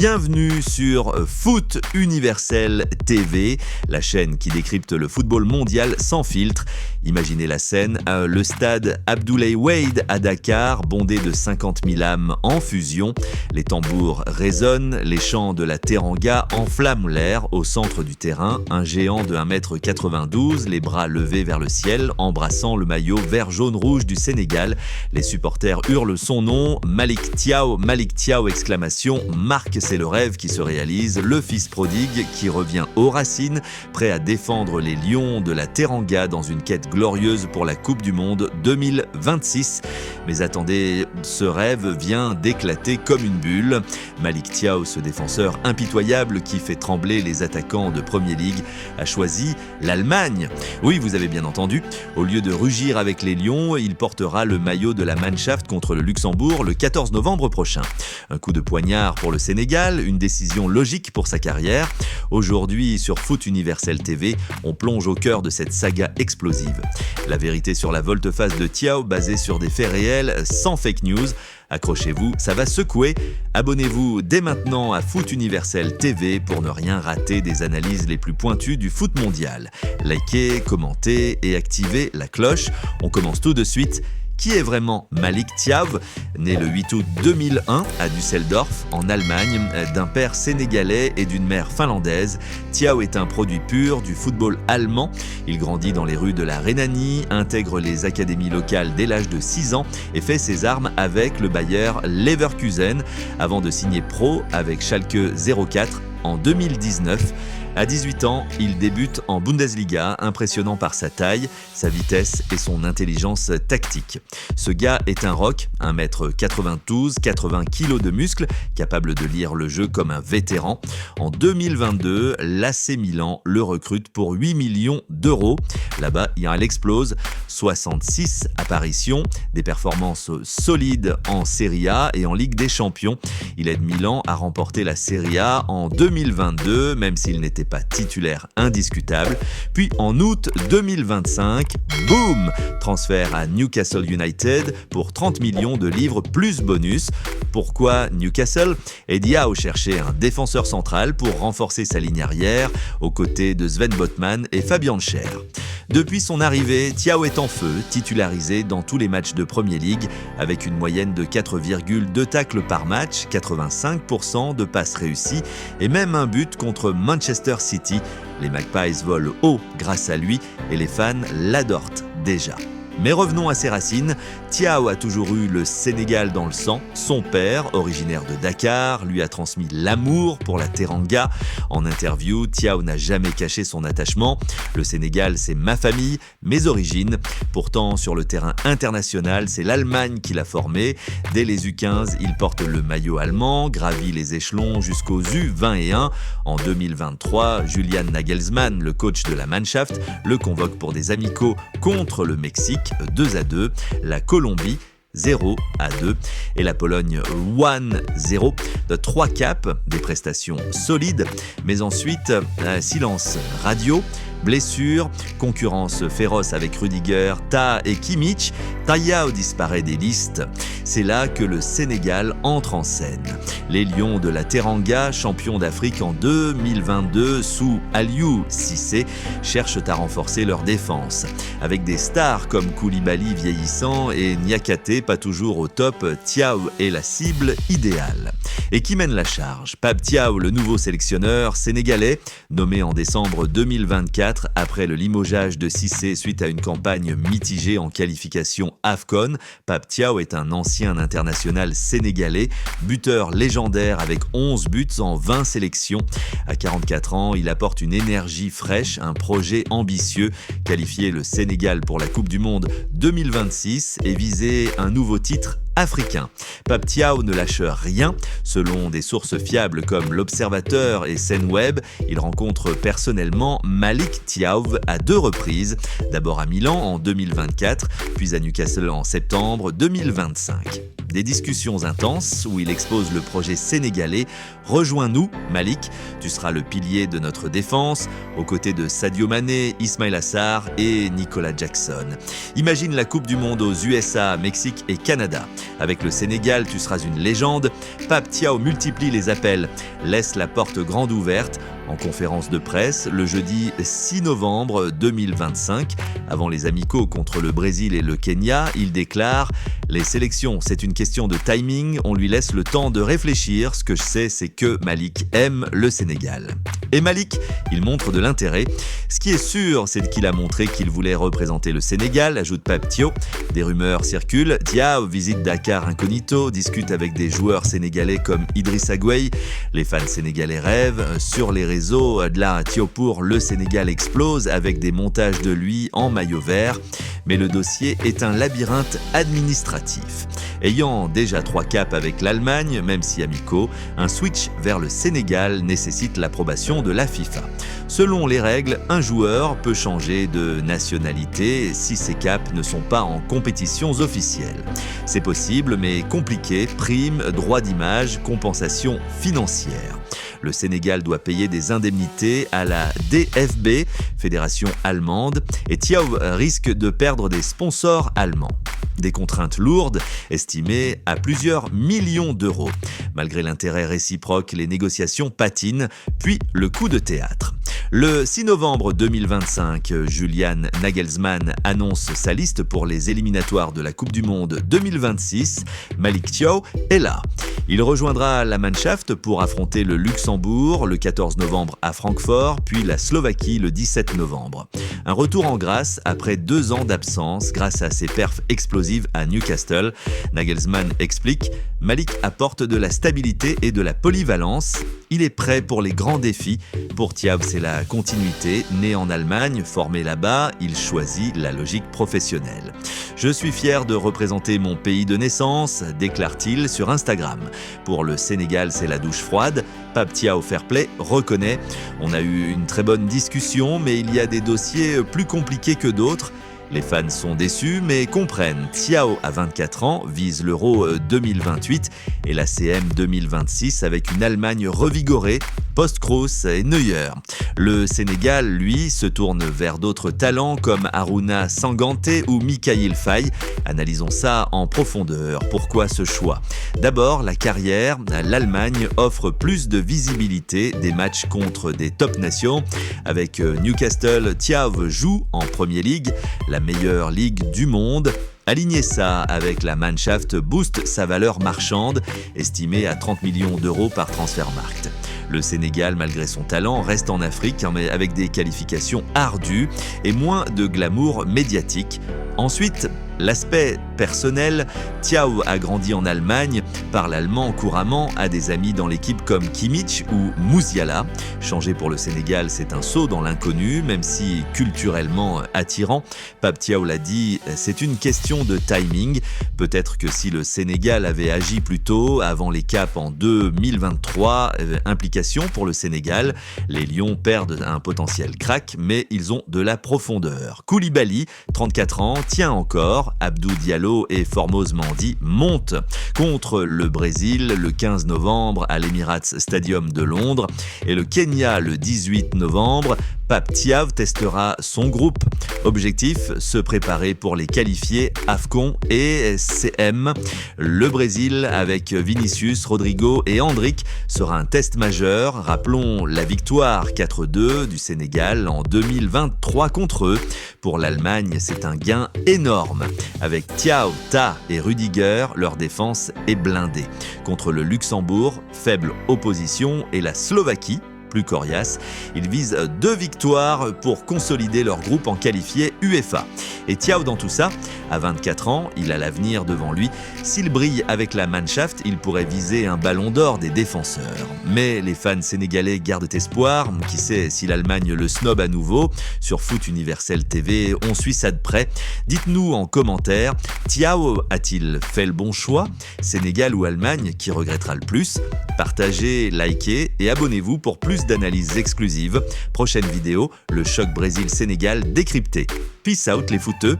Bienvenue sur Foot Universel TV, la chaîne qui décrypte le football mondial sans filtre. Imaginez la scène, le stade Abdoulaye Wade à Dakar, bondé de 50 000 âmes en fusion. Les tambours résonnent, les chants de la teranga enflamment l'air. Au centre du terrain, un géant de 1,92 m, les bras levés vers le ciel, embrassant le maillot vert-jaune-rouge du Sénégal. Les supporters hurlent son nom, Malick Thiaw, exclamation, Marc, c'est le rêve qui se réalise, le fils prodigue qui revient aux racines, prêt à défendre les lions de la teranga dans une quête glorieuse pour la Coupe du Monde 2026. Mais attendez, ce rêve vient d'éclater comme une bulle. Malick Thiaw, ce défenseur impitoyable qui fait trembler les attaquants de Premier League, a choisi l'Allemagne. Oui, vous avez bien entendu, au lieu de rugir avec les lions, il portera le maillot de la Mannschaft contre le Luxembourg le 14 novembre prochain. Un coup de poignard pour le Sénégal, une décision logique pour sa carrière. Aujourd'hui, sur Foot Universel TV, on plonge au cœur de cette saga explosive. La vérité sur la volte-face de Thiaw, basée sur des faits réels, sans fake news. Accrochez-vous, ça va secouer. Abonnez-vous dès maintenant à Foot Universel TV pour ne rien rater des analyses les plus pointues du foot mondial. Likez, commentez et activez la cloche. On commence tout de suite. Qui est vraiment Malick Thiaw? Né le 8 août 2001 à Düsseldorf, en Allemagne, d'un père sénégalais et d'une mère finlandaise, Thiaw est un produit pur du football allemand. Il grandit dans les rues de la Rhénanie, intègre les académies locales dès l'âge de 6 ans et fait ses armes avec le Bayer Leverkusen avant de signer pro avec Schalke 04 en 2019. À 18 ans, il débute en Bundesliga, impressionnant par sa taille, sa vitesse et son intelligence tactique. Ce gars est un roc, 1,92 m, 80 kg de muscles, capable de lire le jeu comme un vétéran. En 2022, l'AC Milan le recrute pour 8 millions d'euros. Là-bas, il explose, 66 apparitions, des performances solides en Serie A et en Ligue des Champions. Il aide Milan à remporter la Serie A en 2022, même s'il n'était pas titulaire indiscutable. Puis en août 2025, boum, transfert à Newcastle United pour 30 millions de livres plus bonus. Pourquoi Newcastle? Thiaw cherchait un défenseur central pour renforcer sa ligne arrière, aux côtés de Sven Botman et Fabian Schär. Depuis son arrivée, Thiaw est en feu, titularisé dans tous les matchs de Premier League, avec une moyenne de 4,2 tacles par match, 85% de passes réussies et même un but contre Manchester City. Les Magpies volent haut grâce à lui et les fans l'adorent déjà. Mais revenons à ses racines. Thiaw a toujours eu le Sénégal dans le sang. Son père, originaire de Dakar, lui a transmis l'amour pour la teranga. En interview, Thiaw n'a jamais caché son attachement. Le Sénégal, c'est ma famille, mes origines. Pourtant, sur le terrain international, c'est l'Allemagne qui l'a formé. Dès les U15, il porte le maillot allemand, gravit les échelons jusqu'aux U21. En 2023, Julian Nagelsmann, le coach de la Mannschaft, le convoque pour des amicaux contre le Mexique. 2-2, la Colombie 0-2 et la Pologne 1-0. De 3 caps, des prestations solides, mais ensuite silence radio. Blessures, concurrence féroce avec Rudiger, Ta et Kimmich, Thiaw disparaît des listes. C'est là que le Sénégal entre en scène. Les Lions de la Teranga, champions d'Afrique en 2022 sous Aliou Cissé, cherchent à renforcer leur défense. Avec des stars comme Koulibaly vieillissant et Niakate pas toujours au top, Thiaw est la cible idéale. Et qui mène la charge? Pape Thiaw, le nouveau sélectionneur sénégalais, nommé en décembre 2024 après le limogeage de Cissé suite à une campagne mitigée en qualification AFCON. Pape Thiaw est un ancien international sénégalais, buteur légendaire avec 11 buts en 20 sélections. À 44 ans, il apporte une énergie fraîche, un projet ambitieux, qualifier le Sénégal pour la Coupe du Monde 2026 et viser un nouveau titre africain. Pape Thiaw ne lâche rien. Selon des sources fiables comme l'Observateur et Senweb, il rencontre personnellement Malick Thiaw à 2 reprises. D'abord à Milan en 2024, puis à Newcastle en septembre 2025. Des discussions intenses où il expose le projet sénégalais. Rejoins-nous, Malick, tu seras le pilier de notre défense, aux côtés de Sadio Mané, Ismaïla Sarr et Nicolas Jackson. Imagine la Coupe du Monde aux USA, Mexique et Canada. Avec le Sénégal, tu seras une légende. Pape Thiaw multiplie les appels, laisse la porte grande ouverte. En conférence de presse, le jeudi 6 novembre 2025, avant les amicaux contre le Brésil et le Kenya, il déclare « Les sélections, c'est une question de timing, on lui laisse le temps de réfléchir. Ce que je sais, c'est que Malik aime le Sénégal. » Et Malik, il montre de l'intérêt. Ce qui est sûr, c'est qu'il a montré qu'il voulait représenter le Sénégal, ajoute Pape Thiaw. Des rumeurs circulent. Thiaw visite Dakar incognito, discute avec des joueurs sénégalais comme Idrissa Gueye. Les fans sénégalais rêvent. Sur les réseaux de la Thiaw pour le Sénégal explose avec des montages de lui en maillot vert. Mais le dossier est un labyrinthe administratif. Ayant déjà 3 caps avec l'Allemagne, même si amicaux, un switch vers le Sénégal nécessite l'approbation de la FIFA. Selon les règles, un joueur peut changer de nationalité si ses caps ne sont pas en compétitions officielles. C'est possible, mais compliqué, primes, droits d'image, compensation financière. Le Sénégal doit payer des indemnités à la DFB, fédération allemande, et Thiaw risque de perdre des sponsors allemands. Des contraintes lourdes, estimées à plusieurs millions d'euros. Malgré l'intérêt réciproque, les négociations patinent, puis le coup de théâtre. Le 6 novembre 2025, Julian Nagelsmann annonce sa liste pour les éliminatoires de la Coupe du Monde 2026. Malik Thiaw est là. Il rejoindra la Mannschaft pour affronter le Luxembourg le 14 novembre à Francfort, puis la Slovaquie le 17 novembre. Un retour en grâce après 2 ans d'absence grâce à ses perfs explosives à Newcastle. Nagelsmann explique « Malik apporte de la stabilité et de la polyvalence. Il est prêt pour les grands défis. Pour Thiaw, c'est la continuité. Né en Allemagne, formé là-bas, il choisit la logique professionnelle. Je suis fier de représenter mon pays de naissance, déclare-t-il sur Instagram. Pour le Sénégal, c'est la douche froide. Pape Thiaw Fairplay reconnaît « On a eu une très bonne discussion, mais il y a des dossiers plus compliqués que d'autres. » Les fans sont déçus, mais comprennent. Thiaw, à 24 ans, vise l'Euro 2028 et la CM 2026 avec une Allemagne revigorée, post-Kroos et Neuer. Le Sénégal, lui, se tourne vers d'autres talents comme Haruna Sanganté ou Mikayil Faye. Analysons ça en profondeur. Pourquoi ce choix ? D'abord, la carrière. L'Allemagne offre plus de visibilité, des matchs contre des top nations. Avec Newcastle, Thiaw joue en Premier League, la meilleure ligue du monde. Aligner ça avec la Mannschaft booste sa valeur marchande, estimée à 30 millions d'euros par Transfermarkt. Le Sénégal, malgré son talent, reste en Afrique mais avec des qualifications ardues et moins de glamour médiatique. Ensuite, l'aspect personnel. Thiaw a grandi en Allemagne, parle allemand couramment, a des amis dans l'équipe comme Kimmich ou Musiala. Changer pour le Sénégal, c'est un saut dans l'inconnu, même si culturellement attirant. Pape Thiaw l'a dit, c'est une question de timing. Peut-être que si le Sénégal avait agi plus tôt, avant les caps en 2023, implication pour le Sénégal. Les Lions perdent un potentiel crack, mais ils ont de la profondeur. Koulibaly, 34 ans, tient encore. Abdou Diallo et Formose Mendy montent contre le Brésil le 15 novembre à l'Emirates Stadium de Londres et le Kenya le 18 novembre. Pape Thiaw testera son groupe. Objectif, se préparer pour les qualifiés AFCON et CM. Le Brésil, avec Vinicius, Rodrigo et Endrick, sera un test majeur. Rappelons la victoire 4-2 du Sénégal en 2023 contre eux. Pour l'Allemagne, c'est un gain énorme. Avec Thiaw, Ta et Rudiger, leur défense est blindée. Contre le Luxembourg, faible opposition, et la Slovaquie, plus coriace, ils visent 2 victoires pour consolider leur groupe en qualifié UEFA. Et Thiaw dans tout ça, à 24 ans, il a l'avenir devant lui. S'il brille avec la Mannschaft, il pourrait viser un ballon d'or des défenseurs. Mais les fans sénégalais gardent espoir. Qui sait si l'Allemagne le snob à nouveau ? Sur Foot Universel TV, on suit ça de près. Dites-nous en commentaire, Thiaw a-t-il fait le bon choix ? Sénégal ou Allemagne, qui regrettera le plus ? Partagez, likez et abonnez-vous pour plus d'analyses exclusives. Prochaine vidéo, le choc Brésil-Sénégal décrypté. Peace out les footeux